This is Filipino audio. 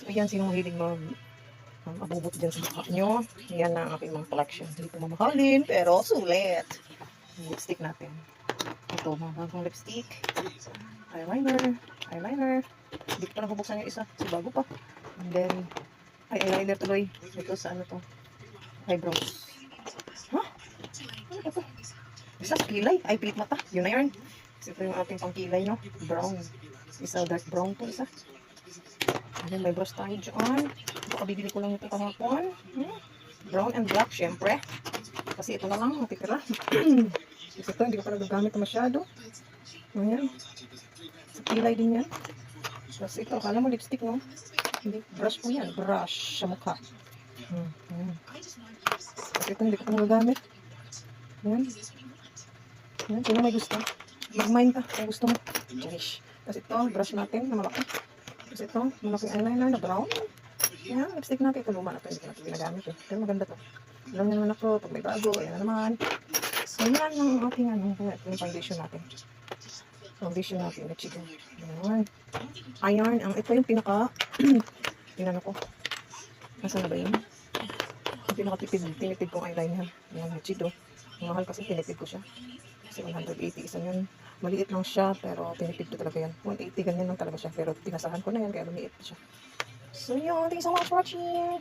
Ayan, sinong mahilig abubot dyan sa mukha nyo. Ayan na ang aking mga collection. Hindi po mamahalin, pero sulit. Yung lipstick natin. Ito, mga bagong lipstick. Eyeliner. Hindi ko pa nabubuksan yung isa. So, bago pa. And then, eyeliner tuloy. Ito sa ano to? Eyebrows. Huh? Ano ito? Isa sa kilay. Ay, pilit mata. Yun na yun. Kasi ito yung ating pangkilay, no? Brown. Isa dark brown to, isa. Ayan, may brush tayo dyan. Ito, kabibili ko lang ito kahapon. Brown and black, syempre. Kasi ito na lang, matitira. Kasi ito, hindi ko pa nagagamit na masyado. Ayan. Sa kilay din yan. Kasi ito, akala mo lipstick, no? Hindi, brush po yan. Brush sa mukha. Ayan. Kasi ito, hindi ko pa nagagamit. Ayan. Ayan, sino may gusto? Mag-mind ka kung gusto mo. Cherish. Kasi ito, brush natin na malaki. Kasi ito, malaking eyeliner na brown. Ayan, lipstick natin. Ito luma na ito. Hindi ko natin ginagamit eh. Pero maganda to. Alam niyo naman ako, pag may bago, ayan na naman. So, yan ang ating ito yung foundation natin. Foundation natin, let's go. Ayan, ito yung pinaka, pinano ko. Nasaan na ba yun? Yung tinitid kong eyeliner. Ayan, let's go. Mahal kasi tinitid ko siya. Kasi 180 isa yun. Maliit lang siya, pero tinitid ko talaga yan. 180 ganyan lang talaga siya. Pero tinasahan ko na yan, kaya lumiit siya. So yun, thanks so much for watching.